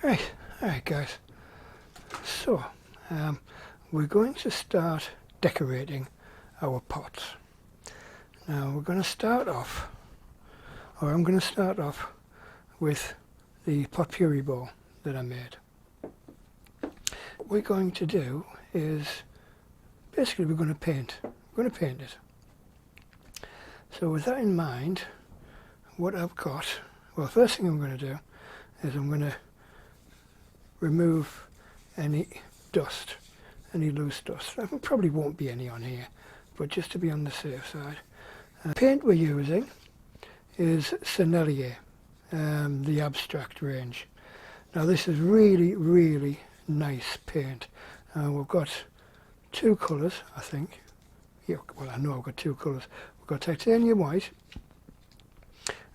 Alright guys, so we're going to start decorating our pots. Now we're going to start off, or I'm going to start off with the pot-pourri bowl that I made. What we're going to do is, basically we're going to paint. We're going to paint it. So with that in mind, what I've got, well, first thing I'm going to do is I'm going to remove any dust, any loose dust. There probably won't be any on here, but just to be on the safe side. Paint we're using is Sennelier, the abstract range. Now this is really nice paint. We've got two colours, I think. Yeah, well, I know I've got two colours. We've got titanium white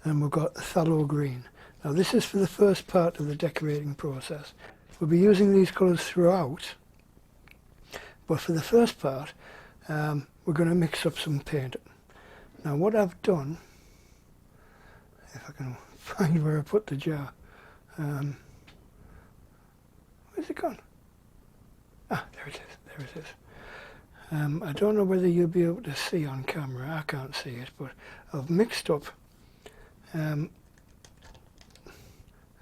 and we've got phthalo green. Now this is for the first part of the decorating process. We'll be using these colours throughout, but for the first part we're going to mix up some paint. Now what I've done, if I can find where I put the jar, where's it gone? Ah, there it is, there it is. I don't know whether you'll be able to see on camera, I can't see it, but I've mixed up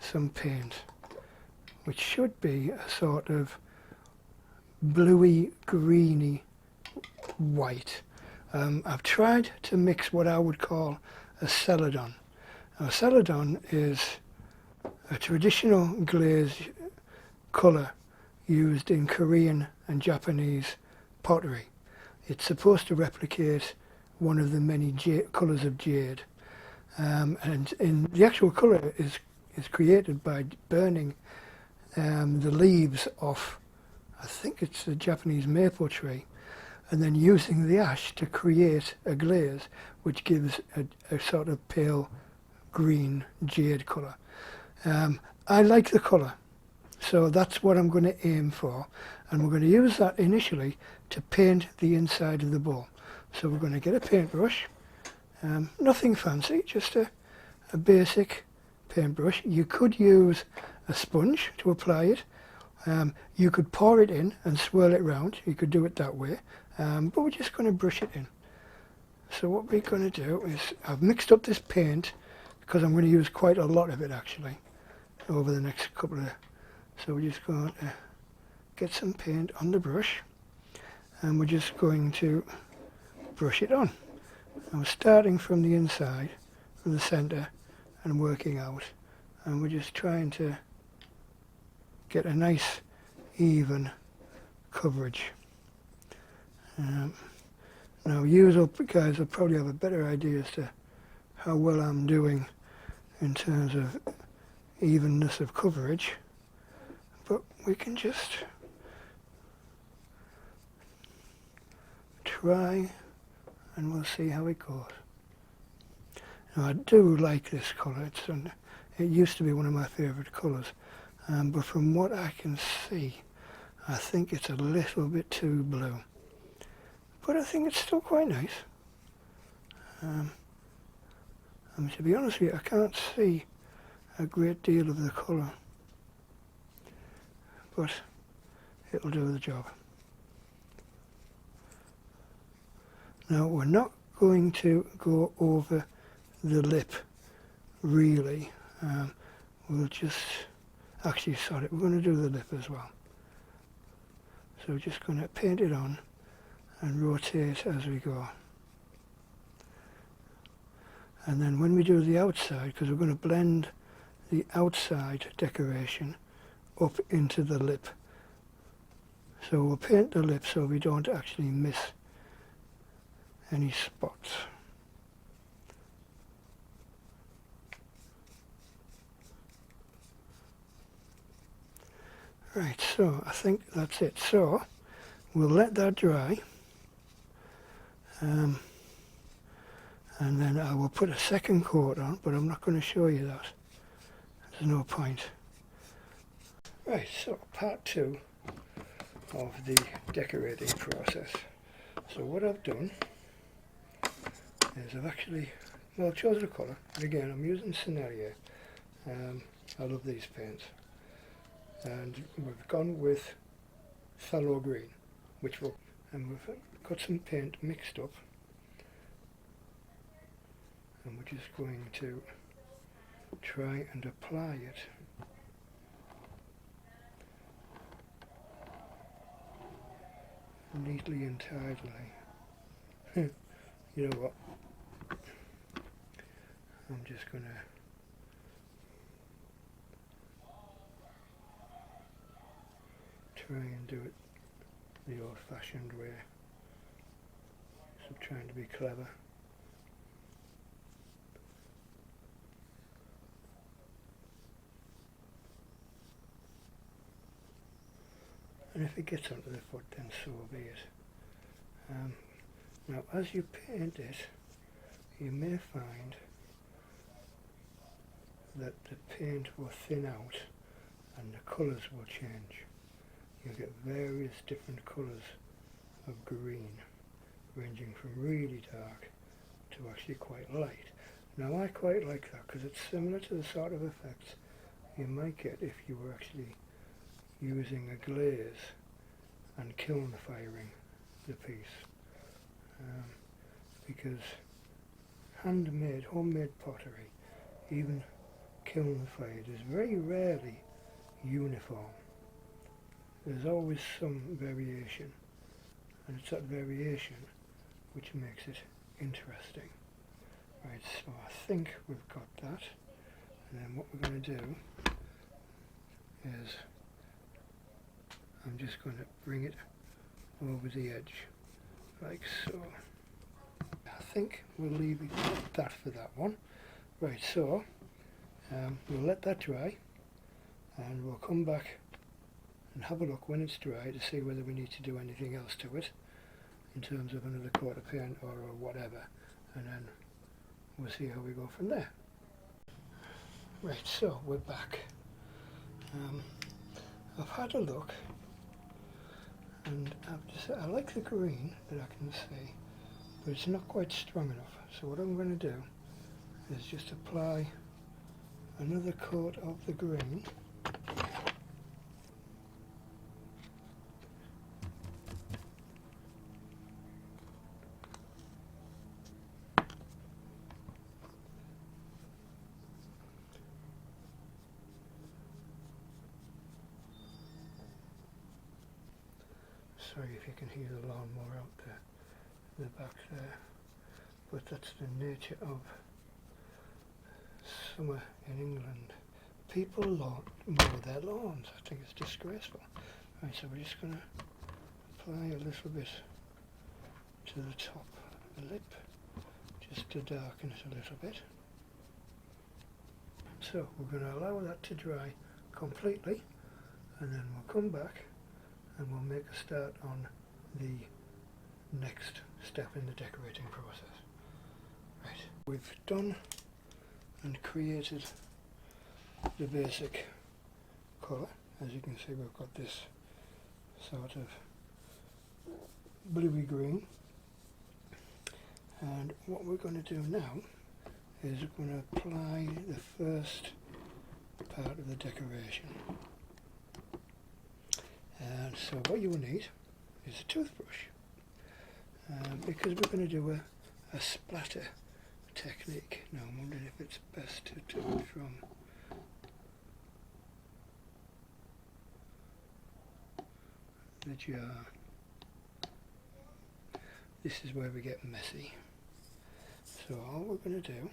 some paint, which should be a sort of bluey, greeny white. I've tried to mix what I would call a celadon. Now, a celadon is a traditional glaze colour used in Korean and Japanese pottery. It's supposed to replicate one of the many colours of jade. And the actual colour is created by burning the leaves off, I think it's a Japanese maple tree, and then using the ash to create a glaze which gives a sort of pale green jade colour. I like the colour, so that's what I'm going to aim for, and we're going to use that initially to paint the inside of the bowl. So we're going to get a paintbrush, nothing fancy, just a basic paintbrush. You could use a sponge to apply it. You could pour it in and swirl it round. You could do it that way, but we're just going to brush it in. So what we're going to do is, I've mixed up this paint because I'm going to use quite a lot of it actually over the next couple of, so we're just going to get some paint on the brush and we're just going to brush it on. I'm starting from the inside, from the centre, and working out, and we're just trying to get a nice even coverage. Now you guys will probably have a better idea as to how well I'm doing in terms of evenness of coverage, but we can just try and we'll see how it goes. Now I do like this colour. It used to be one of my favourite colours, but from what I can see, I think it's a little bit too blue. But I think it's still quite nice. I mean, to be honest with you, I can't see a great deal of the colour, but it'll do the job. Now we're not going to go over the lip really. We'll just, actually sorry, we're going to do the lip as well. So we're just going to paint it on and rotate as we go. And then when we do the outside, because we're going to blend the outside decoration up into the lip. So we'll paint the lip so we don't actually miss any spots. Right, so I think that's it. So we'll let that dry, and then I will put a second coat on, but I'm not going to show you that. There's no point. Right, so part two of the decorating process. So what I've done is I've actually, well, chosen a colour, and again I'm using Sennelier. I love these paints. and we've gone with phthalo green, which will, and we've got some paint mixed up, and we're just going to try and apply it neatly and tidily. You know what? I'm just going to try and do it the old-fashioned way. So trying to be clever. And if it gets onto the foot, then so be it. Now, as you paint it, you may find that the paint will thin out and the colours will change. You'll get various different colours of green, ranging from really dark to actually quite light. Now, I quite like that because it's similar to the sort of effects you might get if you were actually using a glaze and kiln firing the piece. Because handmade, homemade pottery, even kiln fired, is very rarely uniform. There's always some variation, and it's that variation which makes it interesting. Right, so I think we've got that, and then what we're going to do is I'm just going to bring it over the edge, like so. I think we'll leave it at that for that one. Right, so we'll let that dry, and we'll come back and have a look when it's dry to see whether we need to do anything else to it in terms of another coat of paint or whatever, and then we'll see how we go from there. Right, so we're back. I've had a look, and I like the green that I can see, but it's not quite strong enough. So what I'm going to do is just apply another coat of the green. Sorry if you can hear the lawnmower out there, the back there, but that's the nature of summer in England. People mow their lawns. I think it's disgraceful. Right, so we're just going to apply a little bit to the top of the lip, just to darken it a little bit. So we're going to allow that to dry completely, and then we'll come back and we'll make a start on the next step in the decorating process. Right, we've done and created the basic colour. As you can see, we've got this sort of bluey green, and what we're going to do now is we're going to apply the first part of the decoration. And so what you will need is a toothbrush, because we're going to do a splatter technique. Now I'm wondering if it's best to do it from the jar. This is where we get messy. So all we're going to do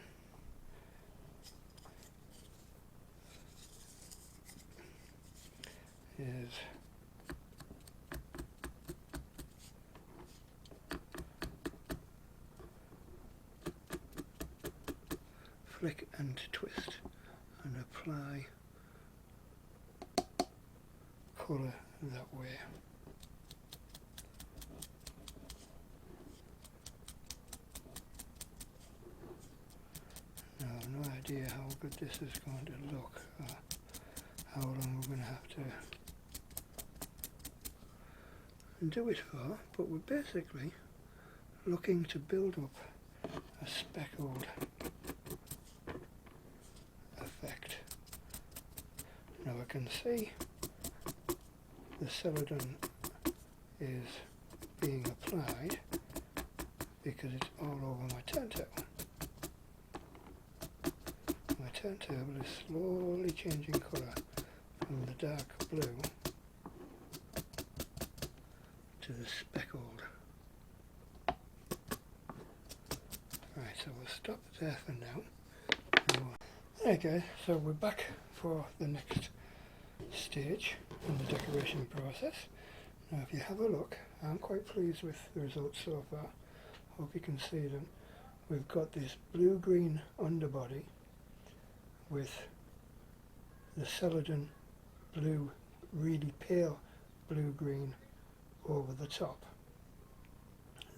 is flick and twist and apply colour that way. Now I have no idea how good this is going to look, or how long we're going to have to do it for, but we're basically looking to build up a speckled effect. Now I can see the Celadon is being applied because it's all over my turntable. My turntable is slowly changing colour from the dark blue to the speckled. Right, so we'll stop there for now. Okay, so we're back for the next stage in the decoration process. Now if you have a look, I'm quite pleased with the results so far. Hope you can see them. We've got this blue-green underbody with the Celadon blue, really pale blue-green over the top,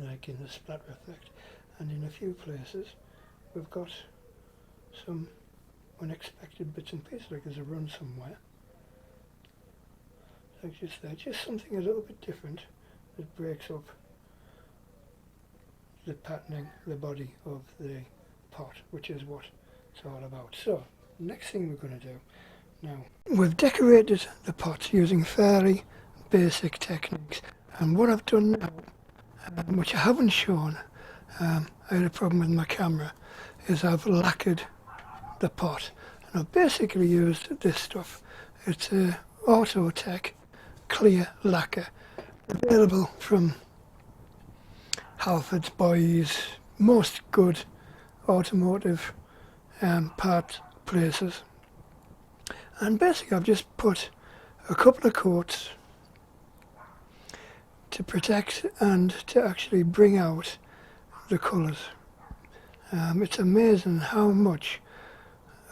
like in the splatter effect. And in a few places we've got some unexpected bits and pieces, like there's a run somewhere. Like just there, just something a little bit different that breaks up the patterning, the body of the pot, which is what it's all about. So, next thing we're going to do now, we've decorated the pot using fairly basic techniques, and what I've done now, which I haven't shown, I had a problem with my camera, is I've lacquered the pot, and I've basically used this stuff. It's a Autotech clear lacquer, available from Halfords, Boys, most good automotive part places. And basically I've just put a couple of coats to protect and to actually bring out the colours. It's amazing how much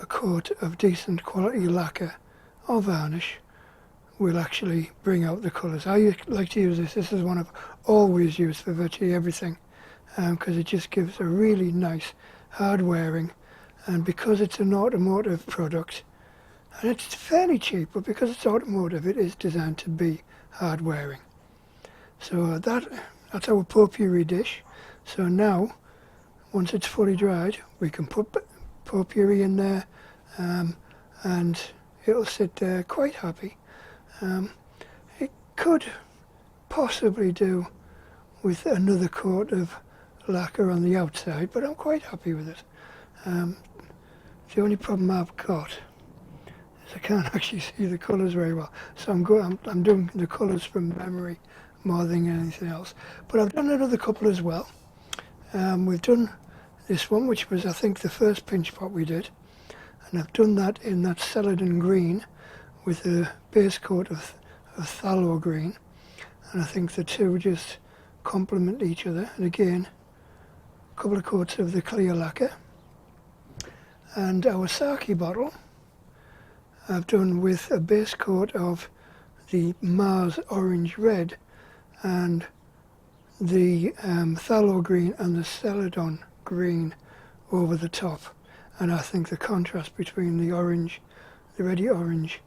a coat of decent quality lacquer or varnish will actually bring out the colours. I like to use this. This is one I've always used for virtually everything, because it just gives a really nice hard wearing, and because it's an automotive product, and it's fairly cheap, but because it's automotive it is designed to be hard wearing. So that's our pot-pourri dish. So now, once it's fully dried, we can put pot-pourri in there, and it'll sit there quite happy. It could possibly do with another coat of lacquer on the outside, but I'm quite happy with it. The only problem I've got is I can't actually see the colours very well, so I'm doing the colours from memory more than anything else. But I've done another couple as well. We've done this one, which was I think the first pinch pot we did, and I've done that in that Celadon green with a base coat of phthalo green, and I think the two just complement each other. And again, a couple of coats of the clear lacquer. And our sake bottle I've done with a base coat of the Mars orange red and the phthalo green and the Celadon green over the top. And I think the contrast between the orange, the reddy orange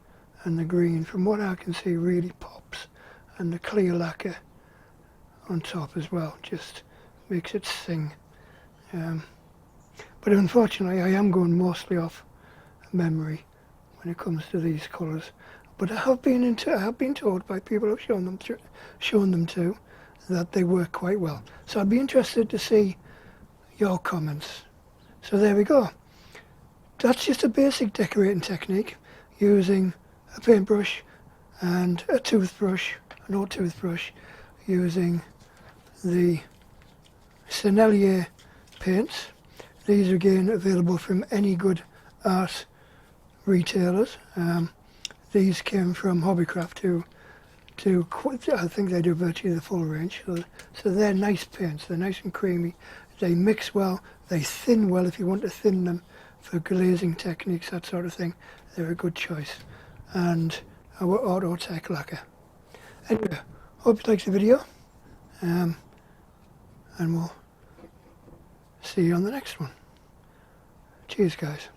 and the green, from what I can see, really pops, and the clear lacquer on top as well just makes it sing. But unfortunately I am going mostly off memory when it comes to these colours, but I have been told by people I've shown them to that they work quite well. So I'd be interested to see your comments. So there we go. That's just a basic decorating technique using a paintbrush and a toothbrush, an old toothbrush, using the Sennelier paints. These are again available from any good art retailers. These came from Hobbycraft, I think they do virtually the full range. So they're nice paints, they're nice and creamy, they mix well, they thin well if you want to thin them for glazing techniques, that sort of thing. They're a good choice. And our Autotech lacquer. Anyway, hope you liked the video, and we'll see you on the next one. Cheers guys.